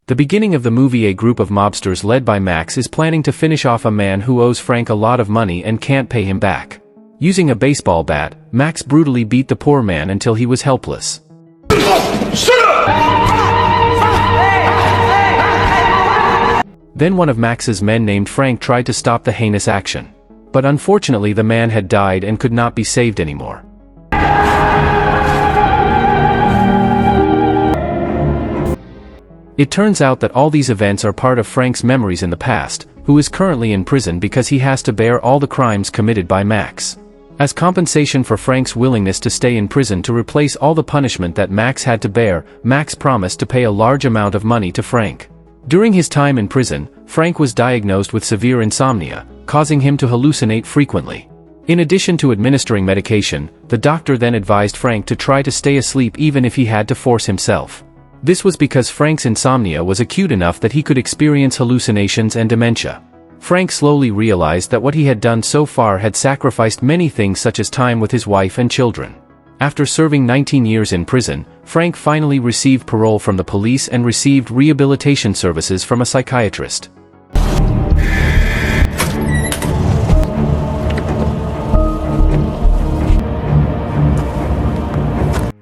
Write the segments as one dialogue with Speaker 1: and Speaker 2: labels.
Speaker 1: The beginning of the movie, a group of mobsters led by Max is planning to finish off a man who owes Frank a lot of money and can't pay him back. Using a baseball bat, Max brutally beat the poor man until he was helpless.
Speaker 2: Shut up!
Speaker 1: Then one of Max's men named Frank tried to stop the heinous action. But unfortunately the man had died and could not be saved anymore. It turns out that all these events are part of Frank's memories in the past, who is currently in prison because he has to bear all the crimes committed by Max. As compensation for Frank's willingness to stay in prison to replace all the punishment that Max had to bear, Max promised to pay a large amount of money to Frank. During his time in prison, Frank was diagnosed with severe insomnia, causing him to hallucinate frequently. In addition to administering medication, the doctor then advised Frank to try to stay asleep even if he had to force himself. This was because Frank's insomnia was acute enough that he could experience hallucinations and dementia. Frank slowly realized that what he had done so far had sacrificed many things such as time with his wife and children. After serving 19 years in prison, Frank finally received parole from the police and received rehabilitation services from a psychiatrist.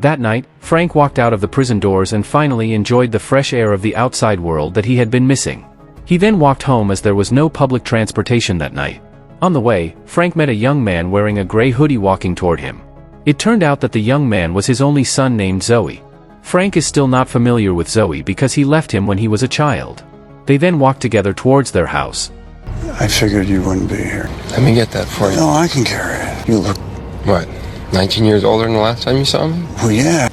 Speaker 1: That night, Frank walked out of the prison doors and finally enjoyed the fresh air of the outside world that he had been missing. He then walked home as there was no public transportation that night. On the way, Frank met a young man wearing a gray hoodie walking toward him. It turned out that the young man was his only son named Zoe. Frank is still not familiar with Zoe because he left him when he was a child. They then walked together towards their house.
Speaker 3: I figured you wouldn't be here.
Speaker 4: Let me get that for you.
Speaker 3: No, I can carry it. You look...
Speaker 4: What, 19 years older than the last time you saw me?
Speaker 3: Well, yeah.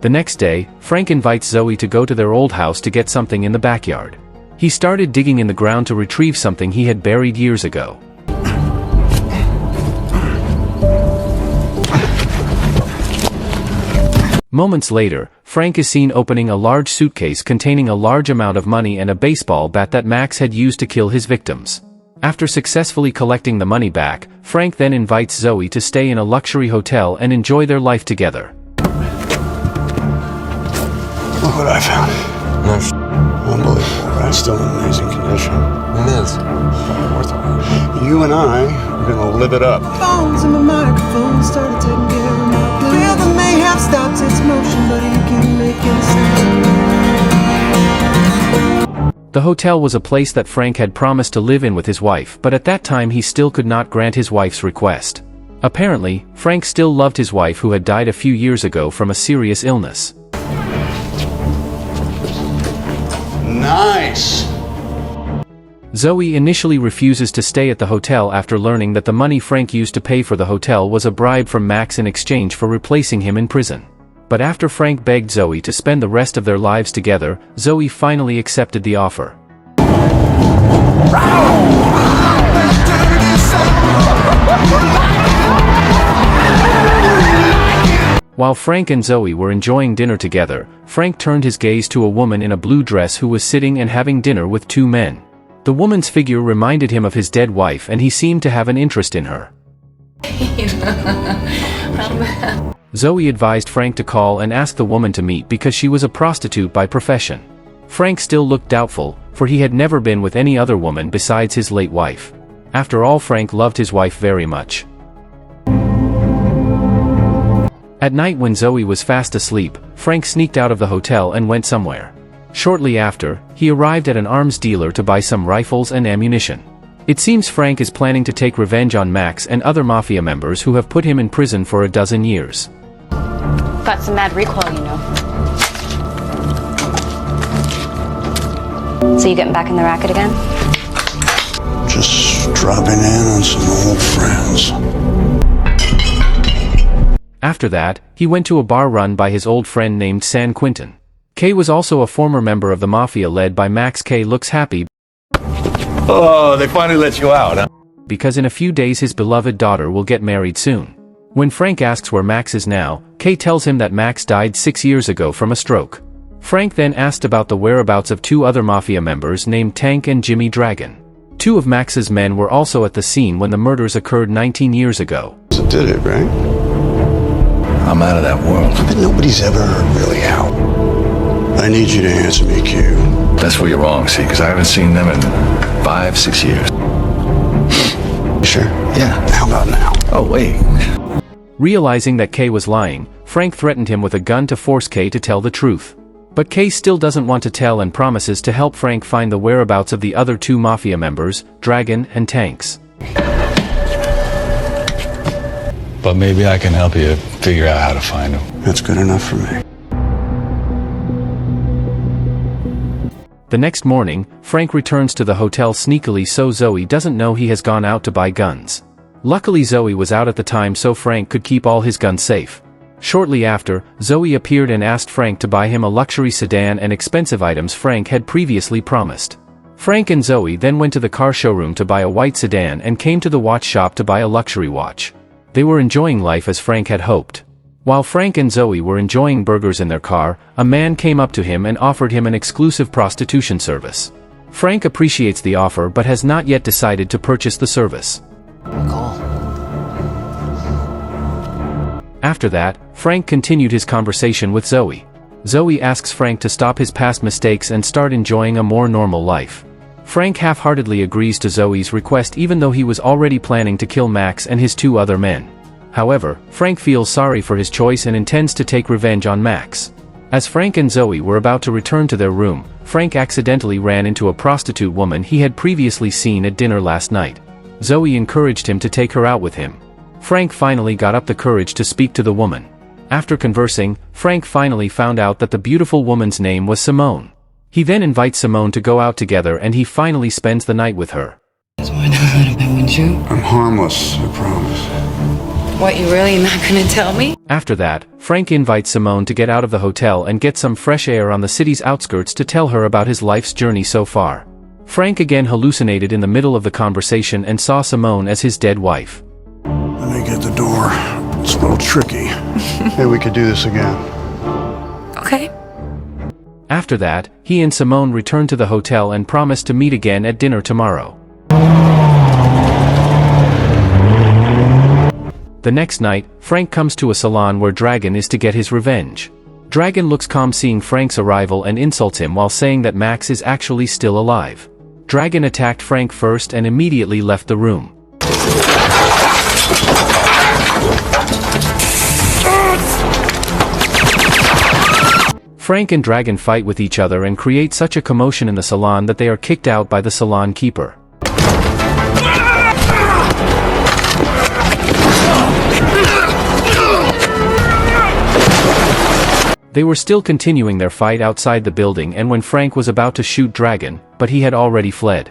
Speaker 1: The next day, Frank invites Zoe to go to their old house to get something in the backyard. He started digging in the ground to retrieve something he had buried years ago. Moments later, Frank is seen opening a large suitcase containing a large amount of money and a baseball bat that Max had used to kill his victims. After successfully collecting the money back, Frank then invites Zoe to stay in a luxury hotel and enjoy their life together.
Speaker 3: Look what I found.
Speaker 4: No,
Speaker 3: unbelievable, right? Still in amazing condition.
Speaker 4: it is. Worth it.
Speaker 3: You and I are gonna live it up.
Speaker 5: Phones and the microphone started taking care of my blues. Rhythm may have stopped its motion, but you can make it sound.
Speaker 1: The hotel was a place that Frank had promised to live in with his wife, but at that time he still could not grant his wife's request. Apparently, Frank still loved his wife who had died a few years ago from a serious illness.
Speaker 3: Nice!
Speaker 1: Zoe initially refuses to stay at the hotel after learning that the money Frank used to pay for the hotel was a bribe from Max in exchange for replacing him in prison. But after Frank begged Zoe to spend the rest of their lives together, Zoe finally accepted the offer. While Frank and Zoe were enjoying dinner together, Frank turned his gaze to a woman in a blue dress who was sitting and having dinner with two men. The woman's figure reminded him of his dead wife and he seemed to have an interest in her. Zoe advised Frank to call and ask the woman to meet because she was a prostitute by profession. Frank still looked doubtful, for he had never been with any other woman besides his late wife. After all, Frank loved his wife very much. At night when Zoe was fast asleep, Frank sneaked out of the hotel and went somewhere. Shortly after, he arrived at an arms dealer to buy some rifles and ammunition. It seems Frank is planning to take revenge on Max and other mafia members who have put him in prison for a dozen years.
Speaker 6: Got some mad recoil, you know. So you getting back in the racket again?
Speaker 3: Just dropping in on some old friends.
Speaker 1: After that, he went to a bar run by his old friend named San Quentin. Kay was also a former member of the mafia led by Max. Kay looks happy.
Speaker 2: Oh, they finally let you out, huh?
Speaker 1: Because in a few days his beloved daughter will get married soon. When Frank asks where Max is now, Kay tells him that Max died 6 years ago from a stroke. Frank then asked about the whereabouts of two other mafia members named Tank and Jimmy Dragon. Two of Max's men were also at the scene when the murders occurred 19 years ago.
Speaker 3: So did it, right?
Speaker 2: I'm out of that world.
Speaker 3: But nobody's ever really out. I need you to answer me, Q.
Speaker 2: That's where you're wrong, see, because I haven't seen them in 5-6 years.
Speaker 3: You sure?
Speaker 2: Yeah.
Speaker 3: How about now?
Speaker 2: Oh, wait.
Speaker 1: Realizing that Kay was lying, Frank threatened him with a gun to force Kay to tell the truth. But Kay still doesn't want to tell and promises to help Frank find the whereabouts of the other two mafia members, Dragon and Tanks.
Speaker 2: But maybe I can help you figure out how to find them.
Speaker 3: That's good enough for me.
Speaker 1: The next morning, Frank returns to the hotel sneakily so Zoe doesn't know he has gone out to buy guns. Luckily Zoe was out at the time so Frank could keep all his guns safe. Shortly after, Zoe appeared and asked Frank to buy him a luxury sedan and expensive items Frank had previously promised. Frank and Zoe then went to the car showroom to buy a white sedan and came to the watch shop to buy a luxury watch. They were enjoying life as Frank had hoped. While Frank and Zoe were enjoying burgers in their car, a man came up to him and offered him an exclusive prostitution service. Frank appreciates the offer but has not yet decided to purchase the service. After that, Frank continued his conversation with Zoe. Zoe asks Frank to stop his past mistakes and start enjoying a more normal life. Frank half-heartedly agrees to Zoe's request even though he was already planning to kill Max and his two other men. However, Frank feels sorry for his choice and intends to take revenge on Max. As Frank and Zoe were about to return to their room, Frank accidentally ran into a prostitute woman he had previously seen at dinner last night. Zoe encouraged him to take her out with him. Frank finally got up the courage to speak to the woman. After conversing, Frank finally found out that the beautiful woman's name was Simone. He then invites Simone to go out together and he finally spends the night with her.
Speaker 7: Just wanted to let him in, wouldn't you?
Speaker 3: I'm harmless, I promise.
Speaker 7: What, you really not gonna tell me?
Speaker 1: After that, Frank invites Simone to get out of the hotel and get some fresh air on the city's outskirts to tell her about his life's journey so far. Frank again hallucinated in the middle of the conversation and saw Simone as his dead wife.
Speaker 3: Let me get the door. It's a little tricky. Hey, we could do this again.
Speaker 7: Okay.
Speaker 1: After that, he and Simone returned to the hotel and promised to meet again at dinner tomorrow. The next night, Frank comes to a salon where Dragon is to get his revenge. Dragon looks calm seeing Frank's arrival and insults him while saying that Max is actually still alive. Dragon attacked Frank first and immediately left the room. Frank and Dragon fight with each other and create such a commotion in the salon that they are kicked out by the salon keeper. They were still continuing their fight outside the building and when Frank was about to shoot Dragon, but he had already fled.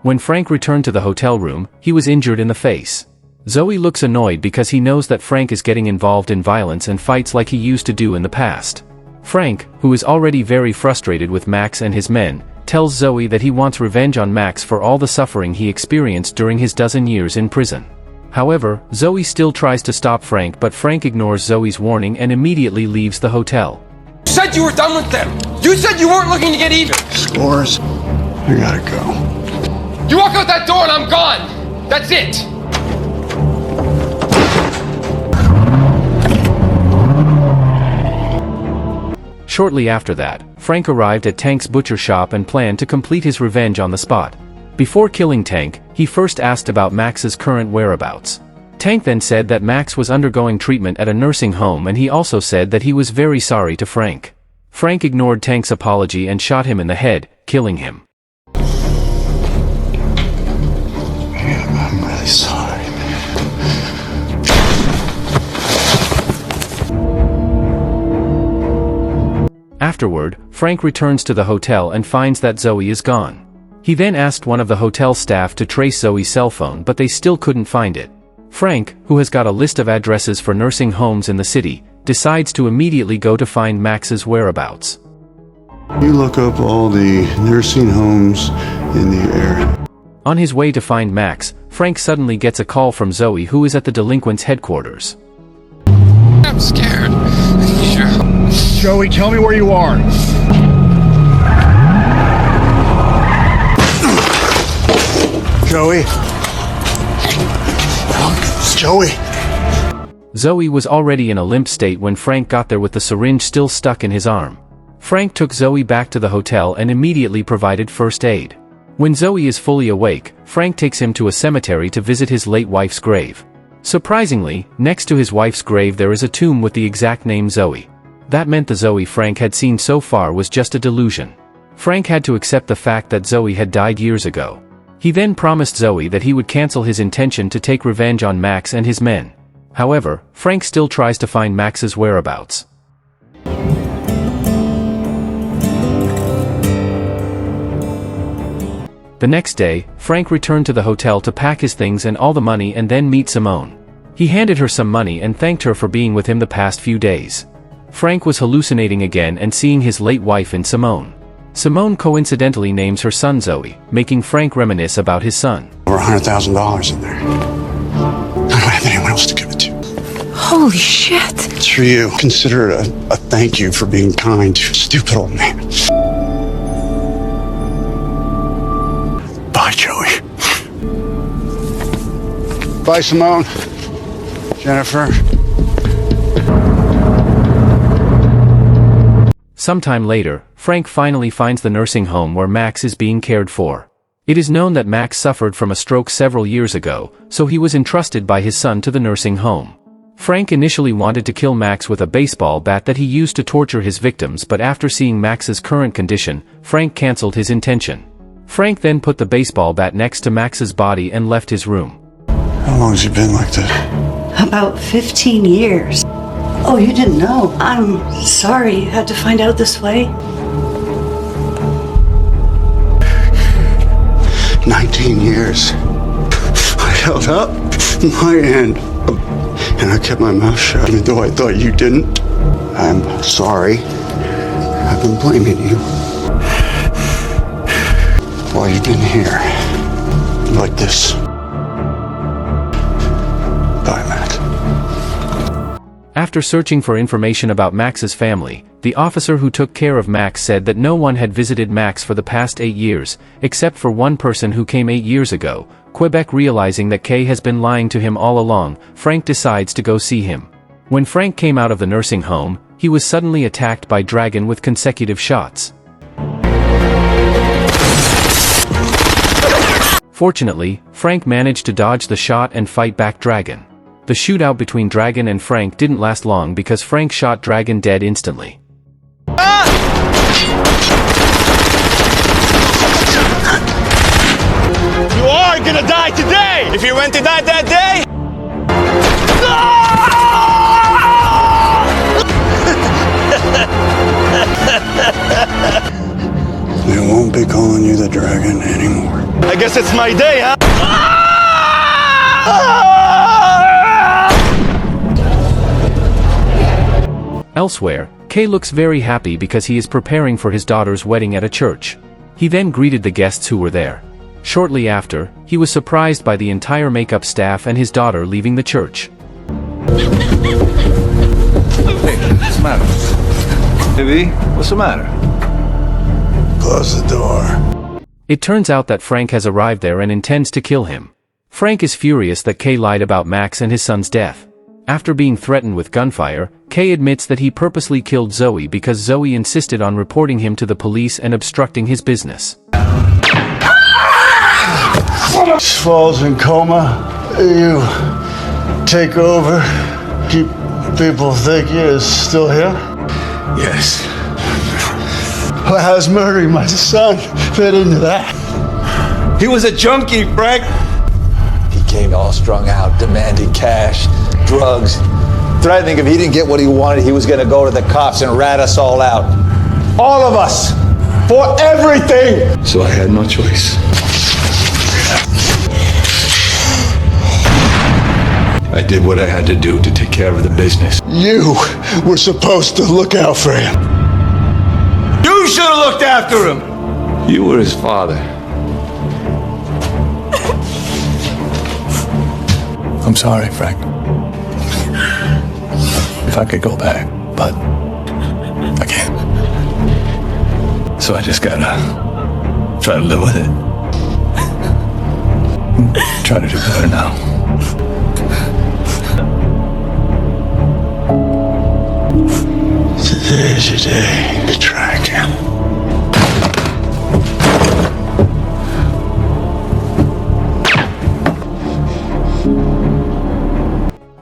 Speaker 1: When Frank returned to the hotel room, he was injured in the face. Zoe looks annoyed because he knows that Frank is getting involved in violence and fights like he used to do in the past. Frank, who is already very frustrated with Max and his men, tells Zoe that he wants revenge on Max for all the suffering he experienced during his dozen years in prison. However, Zoe still tries to stop Frank but Frank ignores Zoe's warning and immediately leaves the hotel.
Speaker 4: You said you were done with them. You said you weren't looking to get even.
Speaker 3: Scores. I gotta go.
Speaker 4: You walk out that door and I'm gone. That's it.
Speaker 1: Shortly after that, Frank arrived at Tank's butcher shop and planned to complete his revenge on the spot. Before killing Tank, he first asked about Max's current whereabouts. Tank then said that Max was undergoing treatment at a nursing home and he also said that he was very sorry to Frank. Frank ignored Tank's apology and shot him in the head, killing him.
Speaker 3: Yeah, I'm really sorry, man.
Speaker 1: Afterward, Frank returns to the hotel and finds that Zoe is gone. He then asked one of the hotel staff to trace Zoe's cell phone but they still couldn't find it. Frank, who has got a list of addresses for nursing homes in the city, decides to immediately go to find Max's whereabouts.
Speaker 3: You look up all the nursing homes in the area.
Speaker 1: On his way to find Max, Frank suddenly gets a call from Zoe who is at the delinquents' headquarters.
Speaker 4: I'm scared. I need your help.
Speaker 3: Joey, tell me where you are. Joey, Joey!
Speaker 1: Zoe was already in a limp state when Frank got there with the syringe still stuck in his arm. Frank took Zoe back to the hotel and immediately provided first aid. When Zoe is fully awake, Frank takes him to a cemetery to visit his late wife's grave. Surprisingly, next to his wife's grave there is a tomb with the exact name Zoe. That meant the Zoe Frank had seen so far was just a delusion. Frank had to accept the fact that Zoe had died years ago. He then promised Zoe that he would cancel his intention to take revenge on Max and his men. However, Frank still tries to find Max's whereabouts. The next day, Frank returned to the hotel to pack his things and all the money and then meet Simone. He handed her some money and thanked her for being with him the past few days. Frank was hallucinating again and seeing his late wife in Simone. Simone coincidentally names her son Zoe, making Frank reminisce about his son.
Speaker 3: Over $100,000 in there. I don't have anyone else to give it to.
Speaker 7: Holy shit.
Speaker 3: It's for you. Consider it a thank you for being kind to a stupid old man. Bye, Joey. Bye, Simone. Jennifer.
Speaker 1: Sometime later, Frank finally finds the nursing home where Max is being cared for. It is known that Max suffered from a stroke several years ago, so he was entrusted by his son to the nursing home. Frank initially wanted to kill Max with a baseball bat that he used to torture his victims, but after seeing Max's current condition, Frank canceled his intention. Frank then put the baseball bat next to Max's body and left his room.
Speaker 3: How long has he been like this?
Speaker 8: About 15 years. Oh, you didn't know. I'm sorry you had to find out this way.
Speaker 3: 19 years. I held up my end, and I kept my mouth shut, even though I thought you didn't. I'm sorry. I've been blaming you. While you've been here, like this. Bye, Max.
Speaker 1: After searching for information about Max's family, the officer who took care of Max said that no one had visited Max for the past 8 years, except for one person who came 8 years ago. Quebec realizing that Kay has been lying to him all along, Frank decides to go see him. When Frank came out of the nursing home, he was suddenly attacked by Dragon with consecutive shots. Fortunately, Frank managed to dodge the shot and fight back Dragon. The shootout between Dragon and Frank didn't last long because Frank shot Dragon dead instantly.
Speaker 9: You are gonna die today! If you went to die that day!
Speaker 3: They won't be calling you the Dragon anymore.
Speaker 9: I guess it's my day, huh?
Speaker 1: Elsewhere, Kay looks very happy because he is preparing for his daughter's wedding at a church. He then greeted the guests who were there. Shortly after, he was surprised by the entire makeup staff and his daughter leaving the church.
Speaker 2: Hey, what's the matter? Hey, V, what's the matter?
Speaker 3: Close the door.
Speaker 1: It turns out that Frank has arrived there and intends to kill him. Frank is furious that Kay lied about Max and his son's death. After being threatened with gunfire, Kay admits that he purposely killed Zoe because Zoe insisted on reporting him to the police and obstructing his business.
Speaker 3: Falls in coma. You take over. Keep people think you're still here.
Speaker 2: Yes.
Speaker 3: Well, how's murdering my son fit into that?
Speaker 9: He was a junkie, Frank!
Speaker 10: He came all strung out, demanding cash, drugs, threatening if he didn't get what he wanted, he was gonna go to the cops and rat us all out. All of us! For everything!
Speaker 2: So I had no choice. I did what I had to do to take care of the business.
Speaker 3: You were supposed to look out for him.
Speaker 9: You should have looked after him!
Speaker 2: You were his father.
Speaker 11: I'm sorry, Frank. If I could go back, but I can't. So I just gotta try to live with it. Try to do better now.
Speaker 3: Today's your day to try again.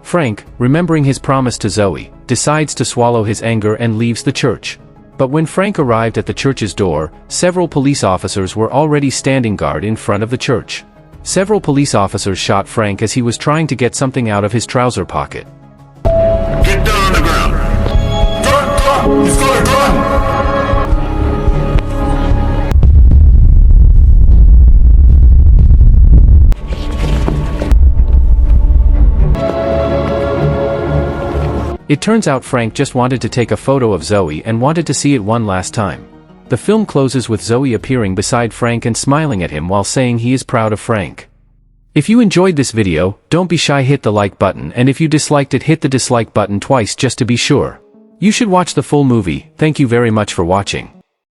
Speaker 1: Frank, remembering his promise to Zoe, decides to swallow his anger and leaves the church. But when Frank arrived at the church's door, several police officers were already standing guard in front of the church. Several police officers shot Frank as he was trying to get something out of his trouser pocket.
Speaker 9: Get down on the ground. Run! He's going to run!
Speaker 1: It turns out Frank just wanted to take a photo of Zoe and wanted to see it one last time. The film closes with Zoe appearing beside Frank and smiling at him while saying he is proud of Frank. If you enjoyed this video, don't be shy, hit the like button, and if you disliked it, hit the dislike button twice just to be sure. You should watch the full movie. Thank you very much for watching.